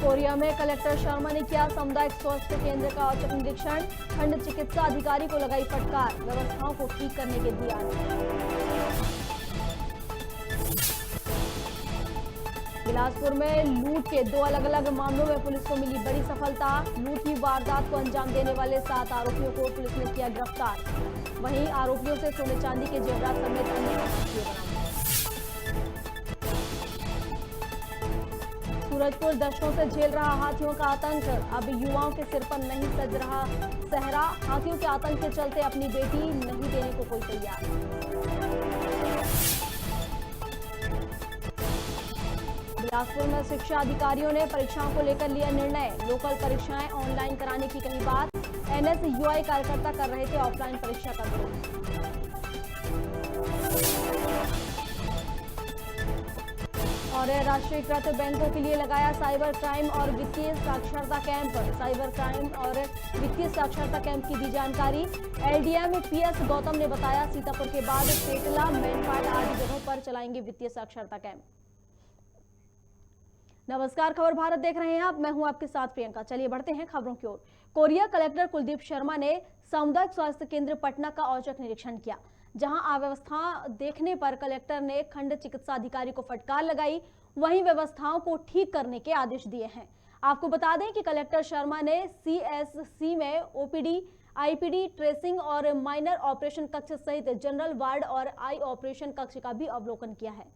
Korea में collector Sharma ने किया सामुदायिक स्वास्थ्य केंद्र का औचक निरीक्षण। खंड चिकित्सा अधिकारी को लगाई फटकार, व्यवस्थाओं को ठीक करने के दिए आदेश। बिलासपुर में लूट के 2 अलग-अलग मामलों में पुलिस को मिली बड़ी सफलता। लूट की वारदात को अंजाम देने वाले 7 आरोपियों को पुलिस ने किया गिरफ्तार। वहीं आरोपियों से सोने चांदी के जेवरात समेत अन्य सामान बरामद। सूरजपुर दशकों से झेल रहा हाथियों का आतंक, अब युवाओं के सिर पर नहीं सज रहा सहरा। हाथियों के आतंक के चलते अपनी बेटी नहीं देने को कोई तैयार। बिलासपुर में शिक्षा अधिकारियों ने परीक्षाओं को लेकर लिया निर्णय। लोकल परीक्षाएं ऑनलाइन कराने की कही बात। एनएसयूआई कार्यकर्ता कर रहे थे ऑफलाइन परीक्षा का विरोध। और राष्ट्रीयकृत बैंकों के लिए लगाया साइबर क्राइम और वित्तीय साक्षरता कैंप। साइबर क्राइम और वित्तीय साक्षरता कैंप की दी जानकारी। एलडीएम पीएस गौतम ने बताया, सीतापुर के बाद सेटला, मैनपाट आदि जगहों पर चलाएंगे वित्तीय साक्षरता कैंप। नमस्कार, खबर भारत देख रहे हैं आप। मैं हूं आपके साथ प्रियंका। चलिए बढ़ते हैं खबरों की ओर। कोरिया कलेक्टर कुलदीप शर्मा ने सामुदायिक स्वास्थ्य केंद्र पटना का औचक निरीक्षण किया, जहां अव्यवस्था देखने पर कलेक्टर ने खंड चिकित्सा अधिकारी को फटकार लगाई। वहीं व्यवस्थाओं को ठीक करने के आदेश दिए हैं। आपको बता दें कि कलेक्टर शर्मा ने सीएससी में ओपीडी, आईपीडी, ट्रेसिंग और माइनर ऑपरेशन कक्ष सहित जनरल वार्ड और आई ऑपरेशन कक्ष का भी अवलोकन किया है।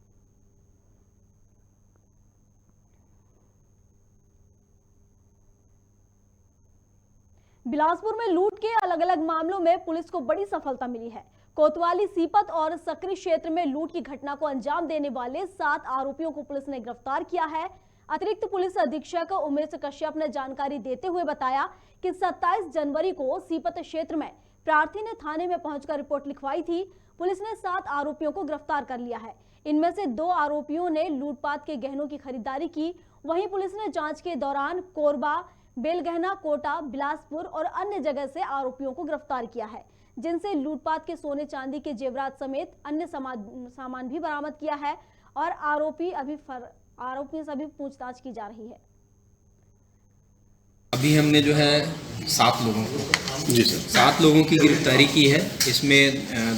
बिलासपुर में लूट के अलग अलग मामलों में पुलिस को बड़ी सफलता मिली है। कोतवाली, सीपत और सकरी क्षेत्र में लूट की घटना को अंजाम देने वाले 7 आरोपियों को पुलिस ने गिरफ्तार किया है। अतिरिक्त पुलिस अधीक्षक उमेश कश्यप ने जानकारी देते हुए बताया कि 27 जनवरी को सीपत क्षेत्र में प्रार्थी ने थाने में पहुंचकर रिपोर्ट लिखवाई थी। पुलिस ने 7 आरोपियों को गिरफ्तार कर लिया है। इनमें से 2 आरोपियों ने लूटपाट के गहनों की खरीदारी की। वहीं पुलिस ने जांच के दौरान कोरबा, बेलगहना, कोटा, बिलासपुर और अन्य जगह से आरोपियों को गिरफ्तार किया है, जिनसे लूटपाट के सोने चांदी के जेवरात समेत अन्य सामान भी बरामद किया है। और आरोपी से अभी पूछताछ की जा रही है। अभी हमने जो है 7 लोगों को, जी सर, 7 लोगों की गिरफ्तारी की है। इसमें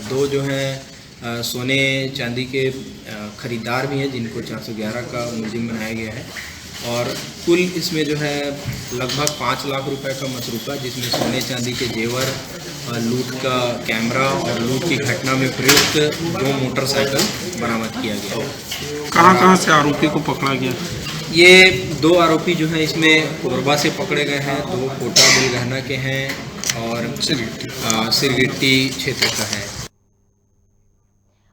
2 जो हैं सोने चांदी के खरीदार भी हैं, जिनको 411 का मुलजिम बनाया गया है। और कुल इसमें जो है लगभग 5 लाख रुपए का मसरूका, जिसमें सोने चांदी के जेवर, लूट का कैमरा और लूट की घटना में प्रयुक्त 2 मोटरसाइकिल बरामद किया गया। कहाँ से आरोपी को पकड़ा गया? ये 2 आरोपी जो हैं इसमें कोरबा से पकड़े गए हैं, 2 कोटा बेलगहना के हैं और सिरगिट्टी क्षेत्र का है।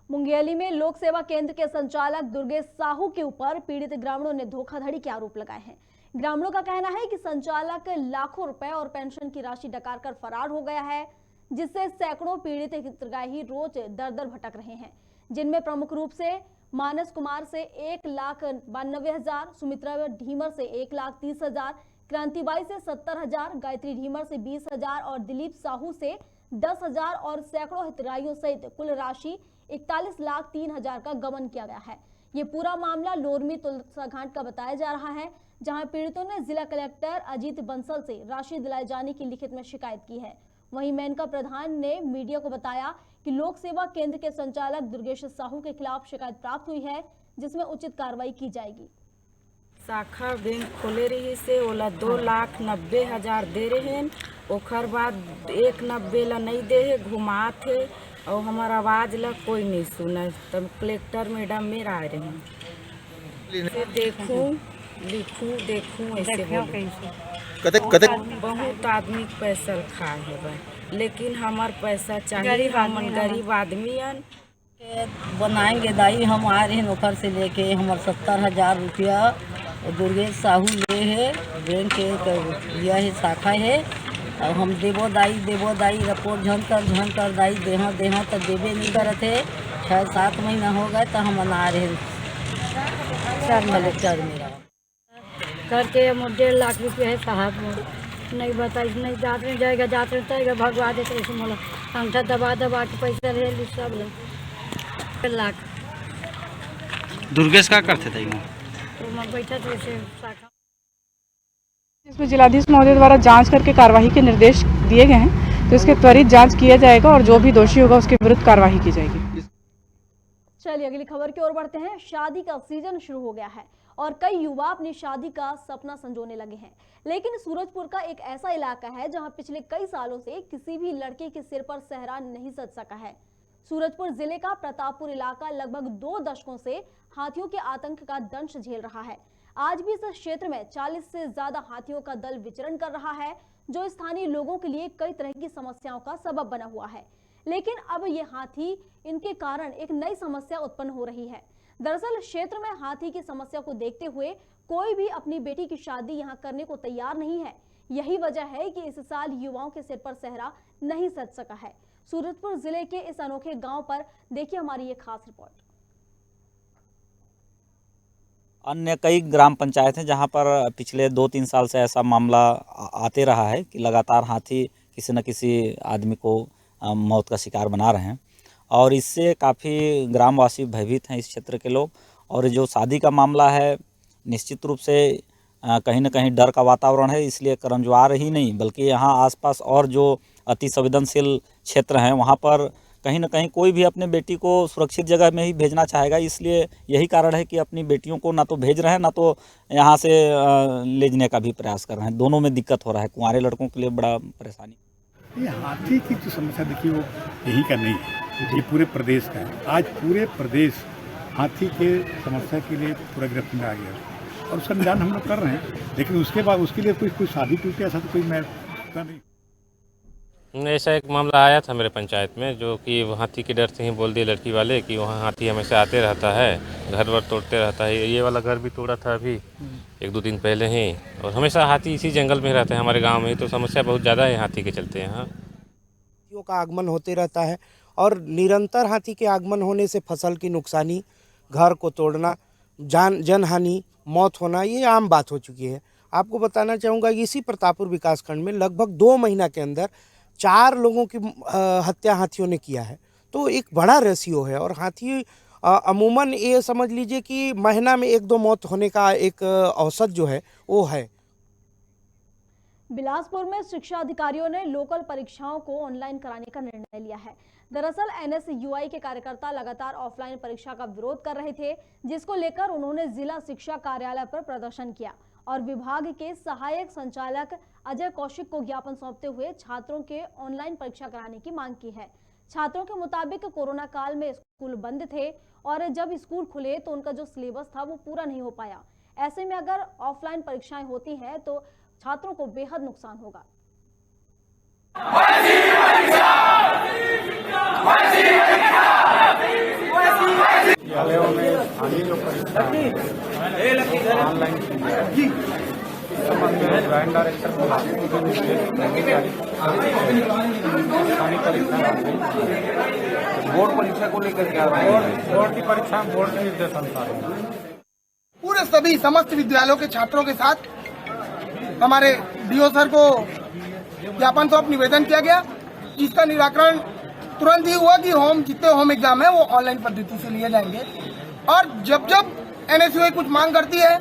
मुंगेली में लोक सेवा केंद्र के संचालक दुर्गेश साहू के ऊपर पीड़ित ग्रामीणों ने धोखाधड़ी के आरोप लगाए हैं। ग्रामीणों का कहना है कि संचालक लाखों रुपए और पेंशन की राशि डकार कर फरार हो गया है, जिससे सैकड़ों पीड़ित हितग्राही रोज दर दर भटक रहे हैं, जिनमें प्रमुख रूप से मानस कुमार से 1,92,000, सुमित्रा ढीमर से 1,30,000, क्रांतिबाई से 70,000, गायत्री ढीमर से 20,000 और दिलीप साहू से 10,000 और सैकड़ों हितग्राहियों सहित कुल राशि 41,03,000 का गबन किया गया है। ये पूरा मामला लोरमी तुलसा घाट का बताया जा रहा है, जहां पीड़ितों ने जिला कलेक्टर अजीत बंसल से राशि दिलाए जाने की लिखित में शिकायत की है। वहीं मेनका प्रधान ने मीडिया को बताया कि लोक सेवा केंद्र के संचालक दुर्गेश साहू के खिलाफ शिकायत प्राप्त हुई है, जिसमें उचित कार्रवाई की जाएगी। शाखा बैंक खोले रही से ओला 2,90,000 दे रहे हैं, ओखर बाद 1,90,000 ला नहीं दे है, घुमात है और हमार आवाज ला कोई नहीं सुना। तब कलेक्टर मैडम मेरा आ रहे हैं, देखूं लिखूं देखूं ऐसे बहुत आदमी पैसा खाए है, लेकिन हमार पैसा चाहिए। हम गरीब आदमी बनाएंगे दाई। हम आ रहे हैं नौकर से लेके, हमारे 70,000 रुपया दुर्गेश साहू ले है, बैंक के यह है शाखा है। और हम देवो दाई रिपोर्ट झन कर दाई देहा तो देवे नहीं करते है। 6-7 महीना हो गए तो हम आ रहे हैं कलेक्टर मेरा करके 1.5 लाख रुपये है साहब। नहीं बताइए, नहीं जाते जाएगा भगवा देते ऐसे मोला अंगठा दबा के पैसा ले सब ले 1 लाख। दुर्गेश का करते थे तो मैं बैठा थे शाखा। इसमें जिलाधीश महोदय द्वारा जांच करके कार्यवाही के निर्देश दिए गए हैं, तो इसके त्वरित जांच किया जाएगा और जो भी दोषी होगा उसके विरुद्ध कार्यवाही की जाएगी। चलिए अगली खबर की ओर बढ़ते हैं। शादी का सीजन शुरू हो गया है और कई युवा अपनी शादी का सपना संजोने लगे हैं, लेकिन सूरजपुर का एक ऐसा इलाका है जहां पिछले कई सालों से किसी भी लड़के के सिर पर सेहरा नहीं सज सका है। सूरजपुर जिले का प्रतापपुर इलाका लगभग 2 दशकों से हाथियों के आतंक का दंश झेल रहा है। आज भी इस क्षेत्र में 40 से ज्यादा हाथियों का दल विचरण कर रहा है, जो स्थानीय लोगों के लिए कई तरह की समस्याओं का सबब बना हुआ है। लेकिन अब ये हाथी इनके कारण एक नई समस्या उत्पन्न हो रही है। दरअसल क्षेत्र में हाथी की समस्या को देखते हुए कोई भी अपनी बेटी की शादी यहां करने को तैयार नहीं है। यही वजह है कि इस साल युवाओं के सिर पर सेहरा नहीं सज सका है। सूरजपुर जिले के इस अनोखे गांव पर देखिए हमारी ये खास रिपोर्ट। अन्य कई ग्राम पंचायत हैं जहां पर पिछले 2-3 साल से ऐसा मामला आते रहा है कि लगातार हाथी किसी न किसी आदमी को मौत का शिकार बना रहे हैं और इससे काफ़ी ग्रामवासी भयभीत हैं, इस क्षेत्र के लोग। और जो शादी का मामला है निश्चित रूप से कहीं न कहीं डर का वातावरण है, इसलिए करंजवार ही नहीं बल्कि यहाँ आसपास और जो अति संवेदनशील क्षेत्र हैं वहाँ पर कहीं न कहीं कोई भी अपने बेटी को सुरक्षित जगह में ही भेजना चाहेगा। इसलिए यही कारण है कि अपनी बेटियों को ना तो भेज रहे हैं ना तो यहाँ से ले जाने का भी प्रयास कर रहे हैं। दोनों में दिक्कत हो रहा है, कुंवारे लड़कों के लिए बड़ा परेशानी। ये हाथी की जो समस्या देखिए वो यही का नहीं है, ये पूरे प्रदेश का है। आज पूरे प्रदेश हाथी के समस्या के लिए पूरा गिरफ्त में आ गया और उसका निदान हम लोग कर रहे हैं, लेकिन उसके बाद उसके लिए कोई शादी टूटे ऐसा तो कोई मैं नहीं। ऐसा एक मामला आया था मेरे पंचायत में, जो कि हाथी के डर से ही बोल दिए लड़की वाले कि वहाँ हाथी हमेशा आते रहता है, घर वर तोड़ते रहता है। ये वाला घर भी तोड़ा था अभी 1-2 दिन पहले ही, और हमेशा हाथी इसी जंगल में रहते हैं हमारे गांव में, तो समस्या बहुत ज़्यादा है हाथी के चलते यहाँ। हाथियों का आगमन होते रहता है और निरंतर हाथी के आगमन होने से फसल की नुकसानी, घर को तोड़ना, जनहानि, मौत होना ये आम बात हो चुकी है। आपको बताना चाहूँगा कि इसी प्रतापपुर विकासखंड में लगभग 2 महीना के अंदर 4 लोगों की हत्या हाथियों ने किया है, तो एक बड़ा रेशियो है। और हाथी अमूमन ये समझ लीजिए कि महीना में 1-2 मौत होने का एक औसत जो है वो है। बिलासपुर में शिक्षा अधिकारियों ने लोकल परीक्षाओं को ऑनलाइन कराने का निर्णय लिया है। दरअसल एनएसयूआई के कार्यकर्ता लगातार ऑफलाइन परीक्षा का विरोध कर रहे थे, जिसको लेकर उन्होंने जिला शिक्षा कार्यालय पर प्रदर्शन किया और विभाग के सहायक संचालक अजय कौशिक को ज्ञापन सौंपते हुए छात्रों के ऑनलाइन परीक्षा कराने की मांग की है। छात्रों के मुताबिक कोरोना काल में स्कूल बंद थे और जब स्कूल खुले तो उनका जो सिलेबस था वो पूरा नहीं हो पाया। ऐसे में अगर ऑफलाइन परीक्षाएं होती हैं तो छात्रों को बेहद नुकसान होगा। बोर्ड परीक्षा को लेकर क्या बोर्ड की परीक्षा बोर्ड के निर्देशानुसार पूरे सभी समस्त विद्यालयों के छात्रों के साथ हमारे डीओ सर को ज्ञापन सौंप निवेदन किया गया, जिसका निराकरण तुरंत ही हुआ कि जितने होम एग्जाम है वो ऑनलाइन पद्धति से लिए जाएंगे। और जब एनएसयूआई कुछ मांग करती है,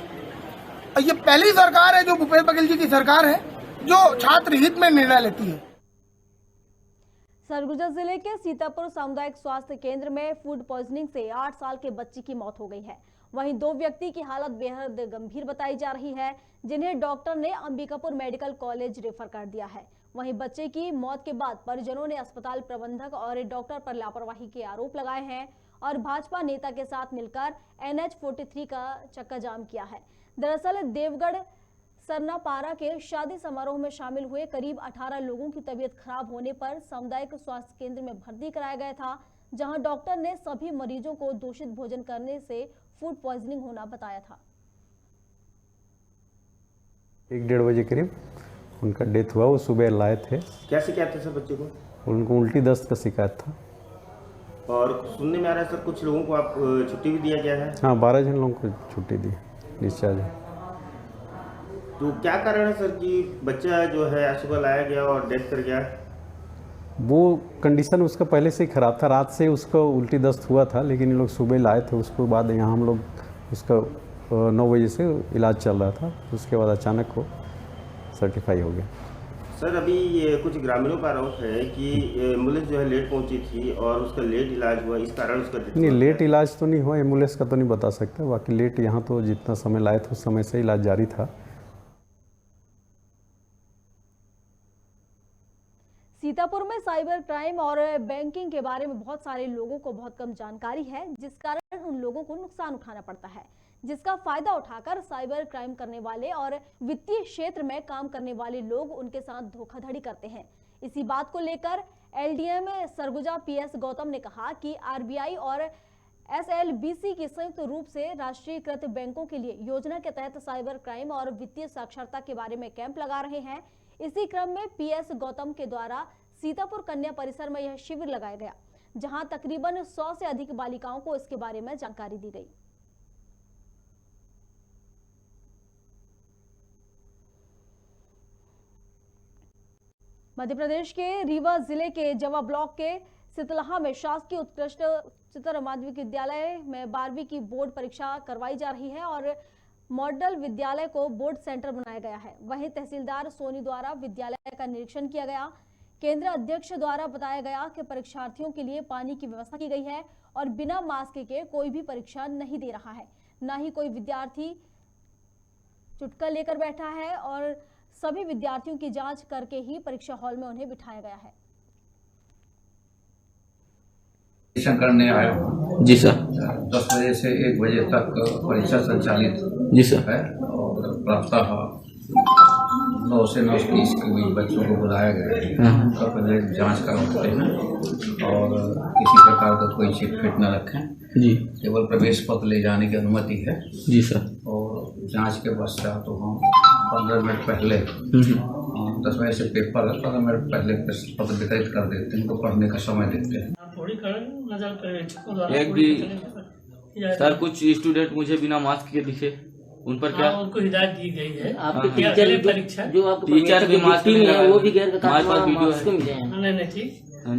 ये पहली सरकार है जो भूपेश बघेल जी की सरकार है जो छात्र हित में निर्णय लेती है। सरगुजा जिले के सीतापुर सामुदायिक स्वास्थ्य केंद्र में फूड पॉइजनिंग से 8 साल के बच्ची की मौत हो गई है। वहीं 2 व्यक्ति की हालत बेहद गंभीर बताई जा रही है, जिन्हें डॉक्टर ने अंबिकापुर मेडिकल कॉलेज रेफर कर दिया है। वहीं बच्चे की मौत के बाद परिजनों ने अस्पताल प्रबंधक और डॉक्टर पर लापरवाही के आरोप लगाए हैं और भाजपा नेता के साथ मिलकर NH-43 का चक्का जाम किया है। दरअसल देवगढ़ सरनापारा के शादी समारोह में शामिल हुए करीब 18 लोगों की तबीयत खराब होने पर सामुदायिक स्वास्थ्य केंद्र में भर्ती कराया गया था, जहां डॉक्टर ने सभी मरीजों को दूषित भोजन करने से फूड पॉइजनिंग होना बताया था। 1-1:30 बजे करीब उनका डेथ हुआ। वो सुबह लाए थे। क्या शिकायत है सर बच्चे को? उनको उल्टी दस्त का शिकायत था। और सुनने में आ रहा है सर कुछ लोगों को आप छुट्टी भी दिया गया है? हाँ, 12 जन लोगों को छुट्टी दी, डिस्चार्ज है। तो क्या कारण है सर कि बच्चा जो है आज सुबह लाया गया और डेथ कर गया? वो कंडीशन उसका पहले से ही ख़राब था, रात से उसको उल्टी दस्त हुआ था, लेकिन ये लोग सुबह लाए थे। उसके बाद यहाँ हम लोग उसका 9 बजे से इलाज चल रहा था। उसके बाद अचानक को सर्टिफाई हो गया। सर अभी ये कुछ ग्रामीणों का आरोप है कि एम्बुलेंस जो है लेट पहुंची थी और उसका लेट इलाज हुआ, इस कारण उसका नहीं, लेट इलाज तो नहीं हुआ, एम्बुलेंस का तो नहीं बता सकता, बाकी लेट यहाँ तो जितना समय लाए थे उस समय से इलाज जारी था। सीतापुर में साइबर क्राइम और बैंकिंग के बारे में बहुत सारे लोगों को बहुत कम जानकारी है, जिस कारण उन लोगों को नुकसान उठाना पड़ता है, जिसका फायदा उठाकर साइबर क्राइम करने वाले और वित्तीय क्षेत्र में काम करने वाले लोग उनके साथ धोखाधड़ी करते हैं। इसी बात को लेकर एलडीएम सरगुजा पीएस गौतम ने कहा कि आरबीआई और एसएलबीसी के संयुक्त रूप से राष्ट्रीयकृत बैंकों के लिए योजना के तहत साइबर क्राइम और वित्तीय साक्षरता के बारे में कैंप लगा रहे हैं। इसी क्रम में पीएस गौतम के द्वारा सीतापुर कन्या परिसर में यह शिविर लगाया गया, जहां तकरीबन 100 से अधिक बालिकाओं को इसके बारे में जानकारी दी गई। मध्य प्रदेश के रीवा जिले के जवा ब्लॉक के सितलहा में शासकीय उत्कृष्ट उच्चतर माध्यमिक विद्यालय में 12वीं की बोर्ड परीक्षा करवाई जा रही है और मॉडल विद्यालय को बोर्ड सेंटर बनाया गया है। वहीं तहसीलदार सोनी द्वारा विद्यालय का निरीक्षण किया गया। केंद्र अध्यक्ष द्वारा बताया गया कि परीक्षार्थियों के लिए पानी की व्यवस्था की गई है और बिना मास्क के कोई भी परीक्षा नहीं दे रहा है, न ही कोई विद्यार्थी चुटका लेकर बैठा है और सभी विद्यार्थियों की जांच करके ही परीक्षा हॉल में उन्हें बिठाया गया है। करने आया हूँ जी सर। 10 बजे से 1 बजे तक परीक्षा संचालित जी सर है और प्रातः 9 से 9:30 के बीच बच्चों को बुलाया गया है। तो पहले जांच करवाते हैं और किसी प्रकार का कोई चिट फिट न रखें जी। केवल प्रवेश पत्र ले जाने की अनुमति है जी सर। और जांच के पश्चात तो हम 15 मिनट पहले 10 बजे से पेपर 15 मिनट पहले प्रश्न पत्र वितरित कर देते हैं, तो पढ़ने का समय देते हैं। एक भी सर कुछ स्टूडेंट मुझे बिना मास्क के दिखे, उन पर क्या उनको हिदायत दी गई है। आपके टीचर परीक्षा जो आपके टीचर के मास्क है वो भी गैर नहीं ठीक।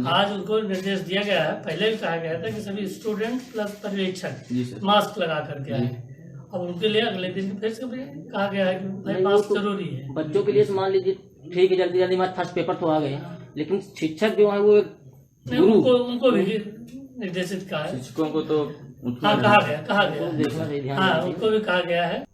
आज उनको निर्देश दिया गया है, पहले भी कहा गया था कि सभी स्टूडेंट प्लस पर्यवेक्षक मास्क लगा करके आए। अब उनके लिए अगले दिन फिर से कहा गया है कि मास्क जरूरी है। बच्चों के लिए मान लीजिए ठीक है, जल्दी जल्दी में फर्स्ट पेपर तो आ गए, लेकिन शिक्षक जो है वो उनको भी निर्देशित कहा है। शिक्षकों को तो कहा गया हाँ उनको भी कहा गया है।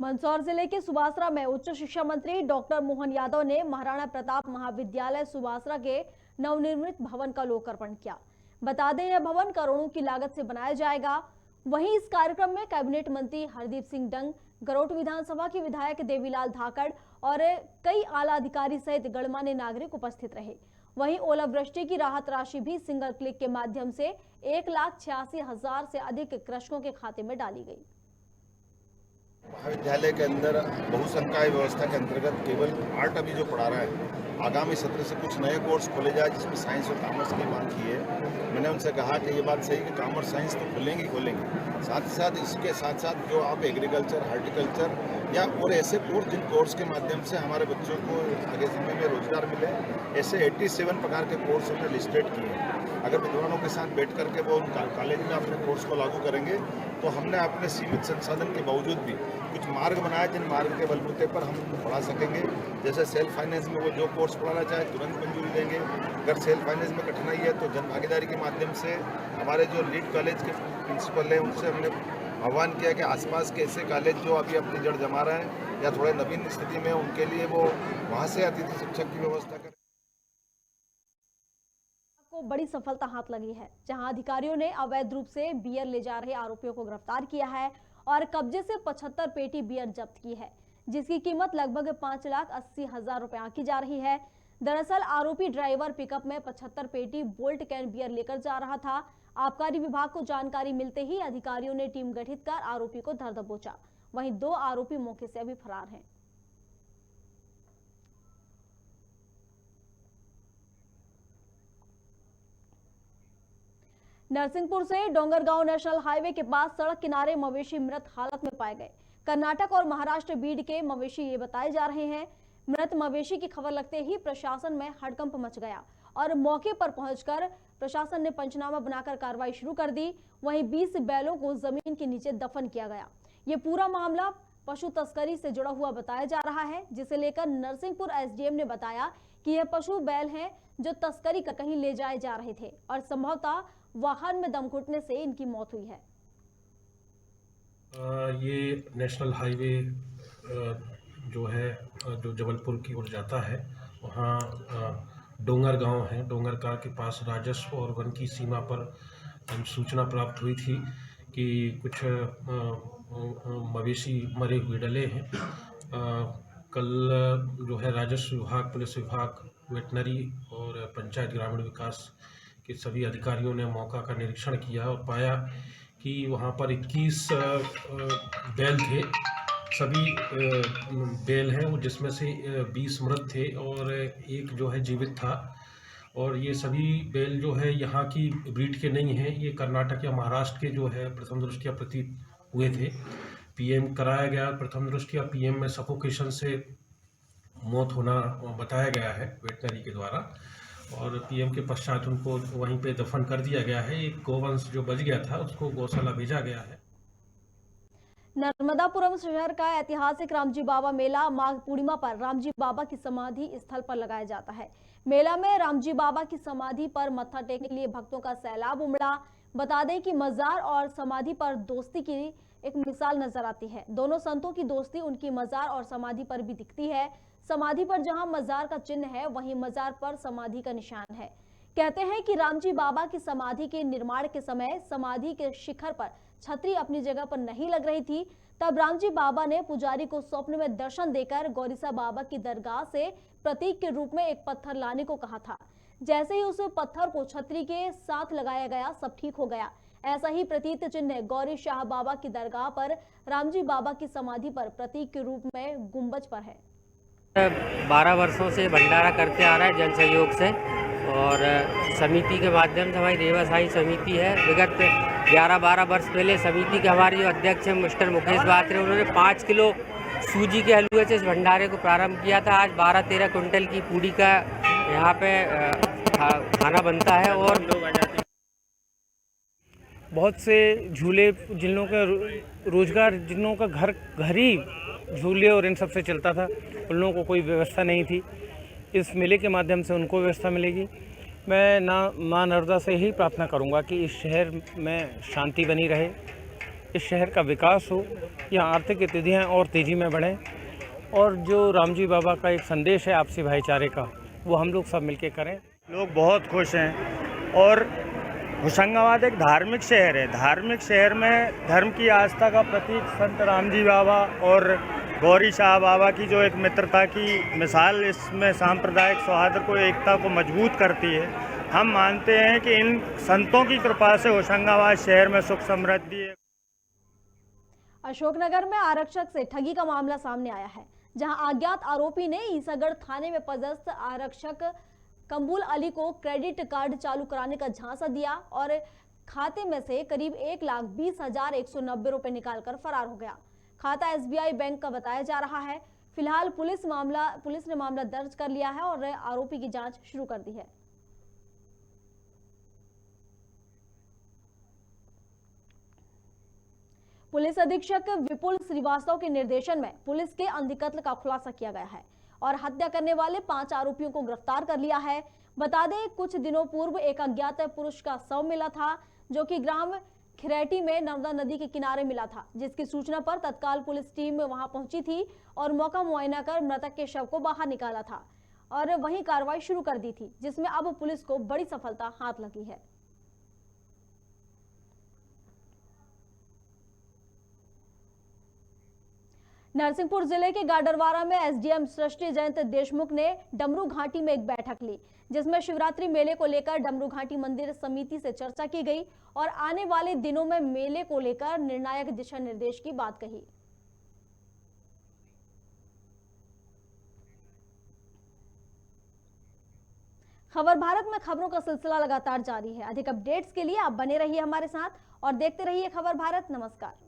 मंदसौर जिले के सुबासरा में उच्च शिक्षा मंत्री डॉक्टर मोहन यादव ने महाराणा प्रताप महाविद्यालय सुबासरा के नवनिर्मित भवन का लोकार्पण किया। बता दें यह भवन करोड़ों की लागत से बनाया जाएगा। वहीं इस कार्यक्रम में कैबिनेट मंत्री हरदीप सिंह डंग, गरोट विधानसभा के विधायक देवीलाल धाकड़ और कई आला अधिकारी सहित गणमान्य नागरिक उपस्थित रहे। वहीं ओलावृष्टि की राहत राशि भी सिंगल क्लिक के माध्यम से 1,86,000 से अधिक कृषकों के खाते में डाली गई। महाविद्यालय के अंदर बहुसंकाय व्यवस्था के अंतर्गत केवल आर्ट अभी जो पढ़ा रहा है, आगामी सत्र से कुछ नए कोर्स खोले जाए जिसमें साइंस और कॉमर्स की मांग की है। मैंने उनसे कहा कि ये बात सही कि कॉमर्स साइंस तो खुलेंगे ही खोलेंगे, साथ ही साथ इसके साथ साथ जो आप एग्रीकल्चर, हार्टिकल्चर या और ऐसे कोर्स जिन कोर्स के माध्यम से हमारे बच्चों को आगे समय में रोजगार मिले, ऐसे 87 प्रकार के कोर्स हमने लिस्टेड किए हैं। अगर विद्वानों के साथ बैठ करके वो उन कॉलेज में अपने कोर्स को लागू करेंगे तो हमने अपने सीमित संसाधन के बावजूद भी कुछ मार्ग बनाया जिन मार्ग के बलबूते पर हम उनको पढ़ा सकेंगे। जैसे सेल्फ फाइनेंस में वो जो कोर्स पढ़ाना चाहे तुरंत मंजूरी देंगे। अगर सेल्फ फाइनेंस में कठिनाई है तो जन भागीदारी के माध्यम से हमारे जो लीड कॉलेज के प्रिंसिपल हैं उनसे हमने आह्वान किया कि आसपास के ऐसे कॉलेज जो अभी अपनी जड़ जमा रहे हैं या थोड़े नवीन स्थिति में, उनके लिए वो वहाँ से अतिथि शिक्षक की व्यवस्था करें। को बड़ी सफलता हाथ लगी है, जहां अधिकारियों ने अवैध रूप से बियर ले जा रहे आरोपियों को गिरफ्तार किया है और कब्जे से 75 पेटी बियर जब्त की है, जिसकी कीमत लगभग 5,80,000 रुपए आंकी जा रही है। दरअसल आरोपी ड्राइवर पिकअप में 75 पेटी बोल्ट कैन बियर लेकर जा रहा था। आबकारी विभाग को जानकारी मिलते ही अधिकारियों ने टीम गठित कर आरोपी को धर दबोचा। वहीं 2 आरोपी मौके से अभी फरार हैं। नरसिंहपुर से डोंगरगांव नेशनल हाईवे के पास सड़क किनारे मवेशी मृत हालत में पाए गए। कर्नाटक और महाराष्ट्र बीड के मवेशी ये बताए जा रहे हैं। मृत मवेशी की खबर लगते ही प्रशासन में हड़कंप मच गया और मौके पर पहुंचकर प्रशासन ने पंचनामा बनाकर कार्रवाई शुरू कर दी। वहीं 20 बैलों को जमीन के नीचे दफन किया गया। ये पूरा मामला पशु तस्करी से जुड़ा हुआ बताया जा रहा है, जिसे लेकर नरसिंहपुर एसडीएम ने बताया कि यह पशु बैल हैं जो तस्करी कर कहीं ले जाए जा रहे थे और संभवतः वाहन में दम घुटने से इनकी मौत हुई है। ये नेशनल हाईवे जो है जो जबलपुर की ओर जाता है, वहाँ डोंगर गांव है। डोंगरका के पास राजस्व और वन की सीमा पर सूचना प्राप्त हुई थी कि कुछ मवेशी मरे हुए डले हैं। कल जो है राजस्व विभाग, पुलिस विभाग, वेटनरी और पंचायत ग्रामीण विकास के सभी अधिकारियों ने मौका का निरीक्षण किया और पाया कि वहाँ पर 21 बैल थे। सभी बैल हैं वो, जिसमें से 20 मृत थे और एक जो है जीवित था। और ये सभी बैल जो है यहाँ की ब्रीड के नहीं हैं, ये कर्नाटक या महाराष्ट्र के जो है प्रथम दृष्टया प्रतीत हुए थे। पीएम कराया गया, प्रथम दृष्टया पीएम में सफोकेशन से मौत होना बताया गया है वेटनरी के द्वारा, और पीएम के पश्चात उनको वहीं पे दफन कर दिया गया है। एक गोवंश जो बच गया था उसको गौशाला भेजा गया है। नर्मदापुरम शहर का ऐतिहासिक रामजी बाबा मेला माघ पूर्णिमा पर रामजी बाबा की समाधि स्थल पर लगाया जाता है। मेला में रामजी बाबा की समाधि पर मत्था टेकने के लिए भक्तों का सैलाब उमड़ा। बता दें कि मजार और समाधि पर दोस्ती की एक मिसाल नजर आती है। दोनों संतों की दोस्ती उनकी मजार और समाधि पर भी दिखती है। समाधि पर जहां मजार का चिन्ह है, वहीं मजार पर समाधि का निशान है। कहते हैं कि रामजी बाबा की समाधि के निर्माण के समय समाधि के शिखर पर छतरी अपनी जगह पर नहीं लग रही थी। तब रामजी बाबा ने पुजारी को स्वप्न में दर्शन देकर गौरीसा बाबा की दरगाह से प्रतीक के रूप में एक पत्थर लाने को कहा था। जैसे ही उस पत्थर को छतरी के साथ लगाया गया, सब ठीक हो गया। ऐसा ही प्रतीक चिन्ह गौरी शाह बाबा की दरगाह पर रामजी बाबा की समाधि पर प्रतीक के रूप में गुंबज पर है। 12 वर्षों से भंडारा करते आ रहा है जन सहयोग से, और समिति के माध्यम से हमारी रेवासाई समिति है। विगत 11-12 वर्ष पहले समिति के हमारे जो अध्यक्ष हैं मिस्टर मुकेश बात्रे, उन्होंने 5 किलो सूजी के हलवे से इस भंडारे को प्रारंभ किया था। आज 12-13 कुंटल की पूड़ी का यहाँ पे खाना बनता है। और बहुत से झूले, जिन लोगों का रोजगार, जिन लोगों का घर ही झूले और इन सब से चलता था, उन लोगों को कोई व्यवस्था नहीं थी। इस मेले के माध्यम से उनको व्यवस्था मिलेगी। मैं माँ नर्मदा से ही प्रार्थना करूंगा कि इस शहर में शांति बनी रहे, इस शहर का विकास हो, यहाँ आर्थिक गतिविधियाँ और तेज़ी में बढ़ें, और जो रामजी बाबा का एक संदेश है आपसी भाईचारे का, वो हम लोग सब मिलके करें। लोग बहुत खुश हैं। और होशंगाबाद एक धार्मिक शहर है। धार्मिक शहर में धर्म की आस्था का प्रतीक संत रामजी बाबा और गौरी शाह बाबा की जो एक मित्रता की मिसाल इसमें सांप्रदायिक सौहार्द को, एकता को मजबूत करती है। हम मानते हैं कि इन संतों की कृपा से होशंगाबाद शहर में सुख समृद्धि है। अशोकनगर में आरक्षक से ठगी का मामला सामने आया है, जहां अज्ञात आरोपी ने ईसागढ़ थाने में पदस्थ आरक्षक कंबुल अली को क्रेडिट कार्ड चालू कराने का झांसा दिया और खाते में से करीब 1,20,190 रुपए निकालकर फरार हो गया। खाता एसबीआई बैंक का बताया जा रहा है। फिलहाल पुलिस ने मामला दर्ज कर लिया है और आरोपी की जांच शुरू कर दी है। पुलिस अधीक्षक विपुल श्रीवास्तव के निर्देशन में पुलिस के अंधकत्ल का खुलासा किया गया है और हत्या करने वाले 5 आरोपियों को गिरफ्तार कर लिया है। बता दें, कुछ दिनों पूर्व एक अज्ञात पुरुष का शव मिला था, जो कि ग्राम खिरैटी में नर्मदा नदी के किनारे मिला था, जिसकी सूचना पर तत्काल पुलिस टीम वहां पहुंची थी और मौका मुआयना कर मृतक के शव को बाहर निकाला था और वहीं कार्रवाई शुरू कर दी थी, जिसमें अब पुलिस को बड़ी सफलता हाथ लगी है। नरसिंहपुर जिले के गाडरवारा में एसडीएम सृष्टि जयंत देशमुख ने डमरू घाटी में एक बैठक ली, जिसमें शिवरात्रि मेले को लेकर डमरू घाटी मंदिर समिति से चर्चा की गई और आने वाले दिनों में मेले को लेकर निर्णायक दिशा निर्देश की बात कही। खबर भारत में खबरों का सिलसिला लगातार जारी है। अधिक अपडेट्स के लिए आप बने रहिए हमारे साथ और देखते रहिए खबर भारत। नमस्कार।